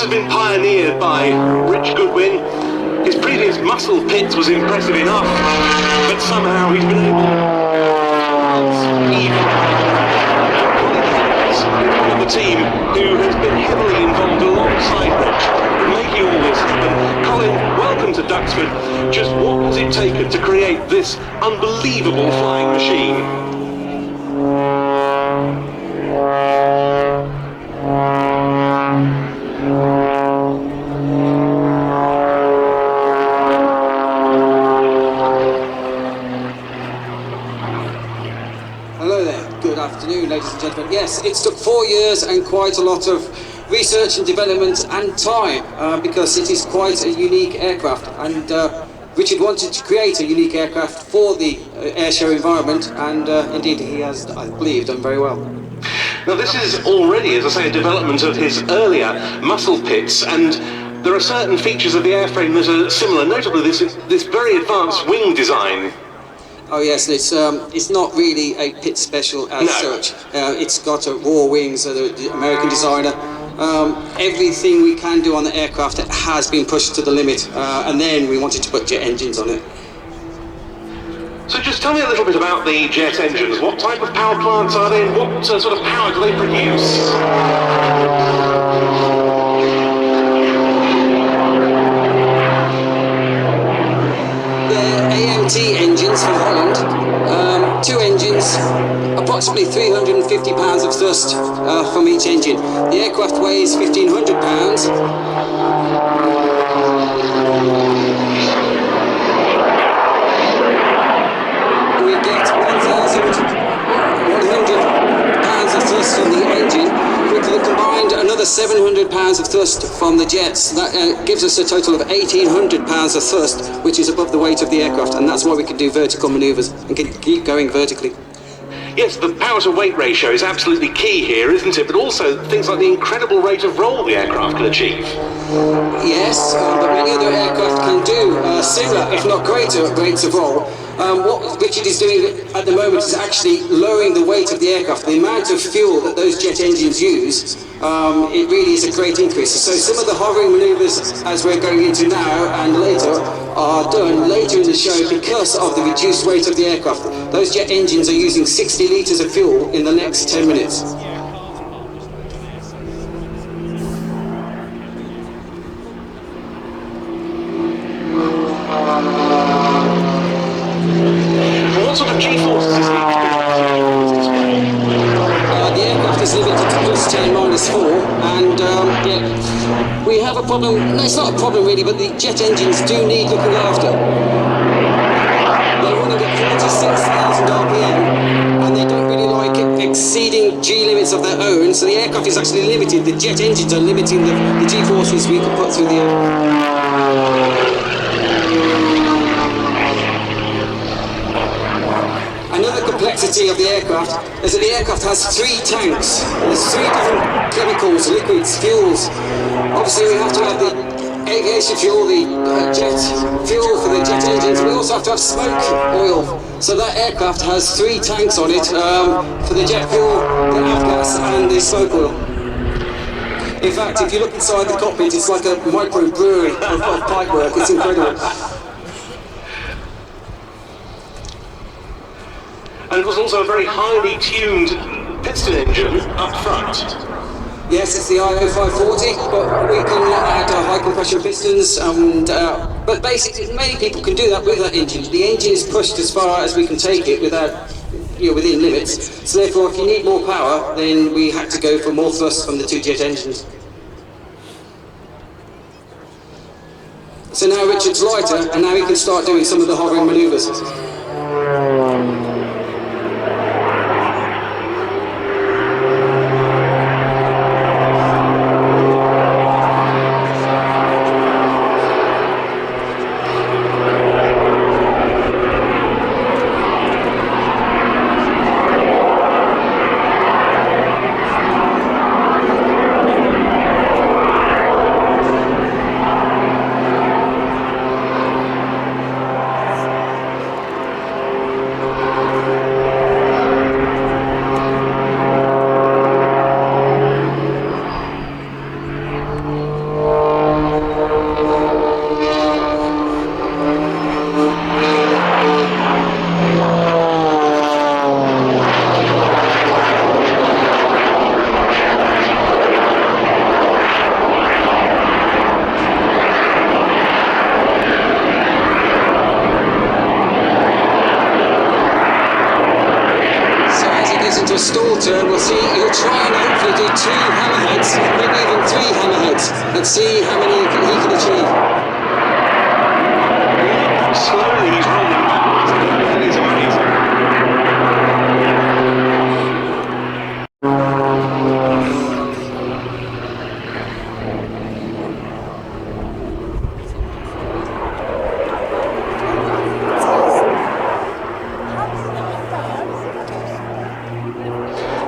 have been pioneered by Rich Goodwin. His previous muscle pits was impressive enough, but somehow he's been able one of the team who has been heavily involved alongside Rich in making all this happen. Colin, welcome to Duxford. Just what has it taken to create this unbelievable flying machine? Hello there, good afternoon ladies and gentlemen. Yes, it took 4 years and quite a lot of research and development and time because it is quite a unique aircraft, and Richard wanted to create a unique aircraft for the airshow environment, and indeed he has, I believe, done very well. Now this is already, as I say, a development of his earlier muscle pits, and there are certain features of the airframe that are similar, notably this very advanced wing design. Oh yes, it's not really a pit special as such. It's got raw wings, the American designer. Everything we can do on the aircraft has been pushed to the limit, and then we wanted to put jet engines on it. So just tell me a little bit about the jet engines. What type of power plants are they, and what sort of power do they produce? AMT engines from Holland, 2 engines, approximately 350 pounds of thrust from each engine. The aircraft weighs 1,500 pounds. We get 1,100 pounds of thrust from the engine, with the combined another 700 pounds of thrust from the jets. That gives us a total of 1,800 pounds of thrust, which is above the weight of the aircraft, and that's why we can do vertical manoeuvres and can keep going vertically. Yes, the power to weight ratio is absolutely key here, isn't it? But also things like the incredible rate of roll the aircraft can achieve. Yes, but many other aircraft can do similar, if not greater, rates of roll. What Richard is doing at the moment is actually lowering the weight of the aircraft. The amount of fuel that those jet engines use, it really is a great increase. So some of the hovering manoeuvres, as we're going into now and later, are done later in the show because of the reduced weight of the aircraft. Those jet engines are using 60 litres of fuel in the next 10 minutes. What sort of G-forces is the The aircraft is limited to plus 10 minus 4, and yeah, we have a problem. No, it's not a problem really, but the jet engines do need looking after. They're running at 46,000 RPM, and they don't really like exceeding G limits of their own, so the aircraft is actually limited. The jet engines are limiting the G-forces we can put through the air. Another complexity of the aircraft is that the aircraft has 3 tanks. There's 3 different chemicals, liquids, fuels. Obviously we have to have the aviation fuel, the jet fuel for the jet engines. We also have to have smoke oil. So that aircraft has 3 tanks on it for the jet fuel, the avgas and the smoke oil. In fact, if you look inside the cockpit, it's like a microbrewery of pipework. It's incredible. And it was also a very highly tuned piston engine up front. Yes, it's the IO 540, but we can add high compression pistons, and but basically many people can do that with that engine. The engine is pushed as far as we can take it without, within limits. So therefore, if you need more power, then we had to go for more thrust from the 2 jet engines. So now Richard's lighter, and now he can start doing some of the hovering manoeuvres. stall turn, we'll see, he'll try and hopefully do 2 hammerheads, maybe even 3 hammerheads. Let's see how many he can achieve. Slowly he's rolling backwards. That is amazing.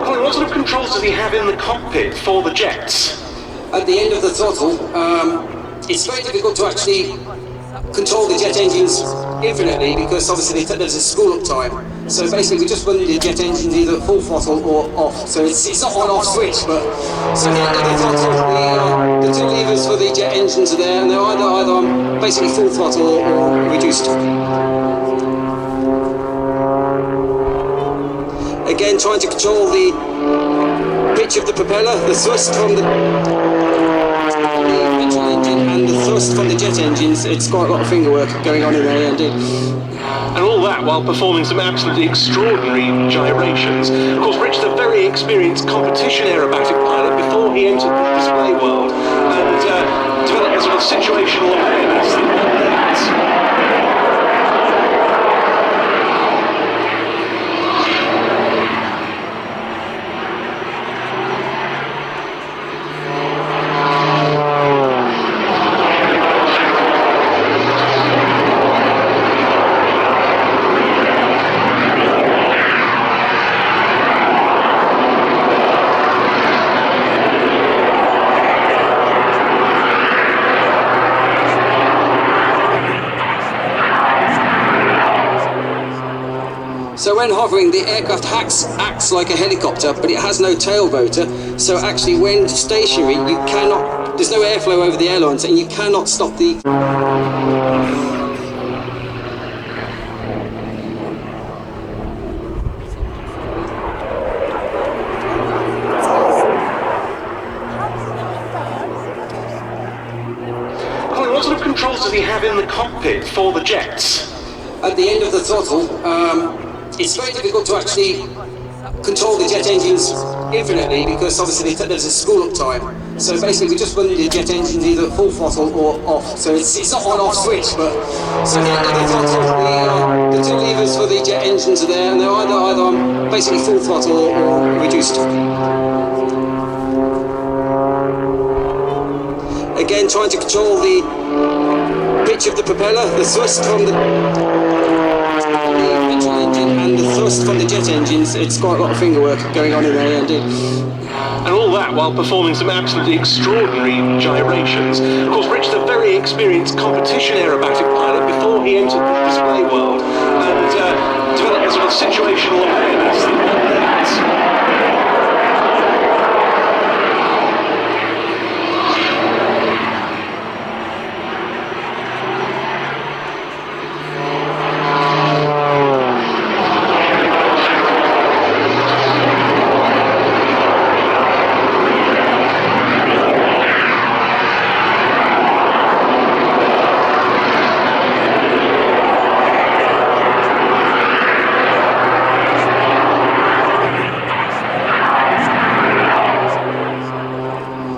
Colin, what sort of controls does he have in the cockpit for the jets? At the end of the throttle, it's very difficult to actually control the jet engines infinitely because obviously there's a spool-up time. So basically we just run the jet engines either at full throttle or off. So it's not on-off switch, but so at the end of the throttle, the 2 levers for the jet engines are there, and they're either on basically full throttle or reduced. Again, trying to control the pitch of the propeller, the thrust from the petrol engine and the thrust from the jet engines. It's quite a lot of finger work going on in there indeed. And all that while performing some absolutely extraordinary gyrations. Of course, Rich is a very experienced competition aerobatic pilot before he entered the display world and developed a sort of situational awareness that one needs. So when hovering, the aircraft acts like a helicopter, but it has no tail rotor. So actually when stationary, there's no airflow over the airlines and you cannot stop the... Colin, what sort of controls does he have in the cockpit for the jets? At the end of the throttle, it's very difficult to actually control the jet engines infinitely because obviously there's a spool-up time. So basically we just run the jet engines either at full throttle or off. So it's not on-off switch, but so at the end of the throttle, the 2 levers for the jet engines are there, and they're either on basically full throttle or reduced. Again, trying to control the pitch of the propeller, the thrust from the petrol engine and the thrust from the jet engines. It's quite a lot of finger work going on in there indeed. And all that while performing some absolutely extraordinary gyrations. Of course, Rich is a very experienced competition aerobatic pilot before he entered the display world and developed a sort of situational awareness that one needs.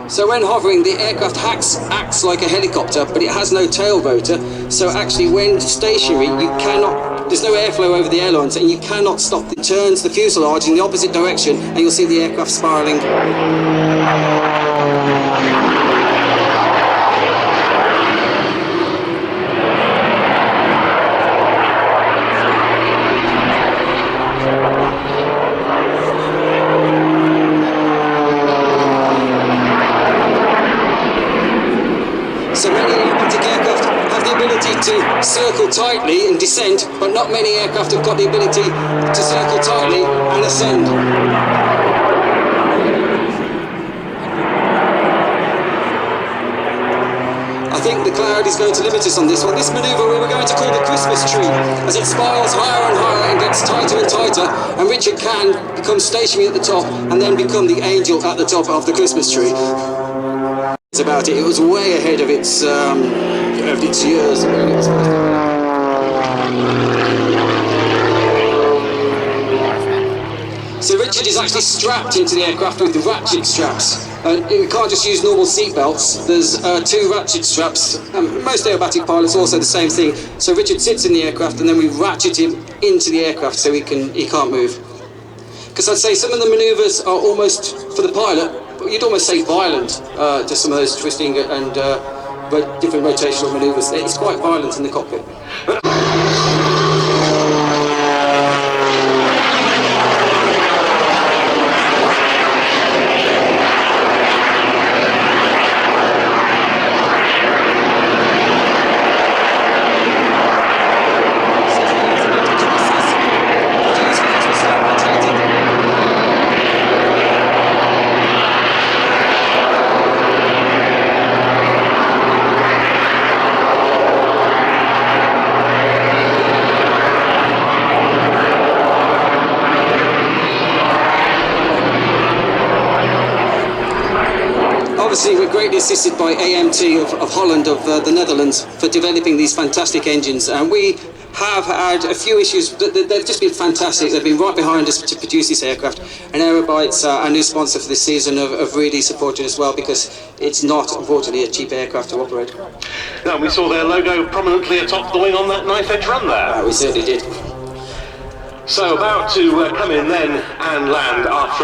So when hovering, the aircraft acts like a helicopter, but it has no tail rotor. So actually when stationary, there's no airflow over the airlines and you cannot stop the turns the fuselage in the opposite direction and you'll see the aircraft spiralling. So many aerobatic aircraft have the ability to circle tightly and descend, but not many aircraft have got the ability to circle tightly and ascend. I think the cloud is going to limit us on this one. This manoeuvre we were going to call the Christmas tree, as it spirals higher and higher and gets tighter and tighter, and Richard can become stationary at the top and then become the angel at the top of the Christmas tree. About it was way ahead of its years. So Richard is actually strapped into the aircraft with ratchet straps. You can't just use normal seat belts. There's 2 ratchet straps. Most aerobatic pilots also the same thing. So Richard sits in the aircraft and then we ratchet him into the aircraft so he can't move. Because I'd say some of the manoeuvres are almost, for the pilot, you'd almost say violent, just some of those twisting and different rotational manoeuvres. It's quite violent in the cockpit. Obviously, we're greatly assisted by AMT of Holland, of the Netherlands, for developing these fantastic engines. And we have had a few issues. They've just been fantastic. They've been right behind us to produce this aircraft. And Aerobatics, our new sponsor for this season, have really supported us well, because it's not, unfortunately, a cheap aircraft to operate. Now, we saw their logo prominently atop the wing on that knife-edge run there. We certainly did. So about to come in then and land after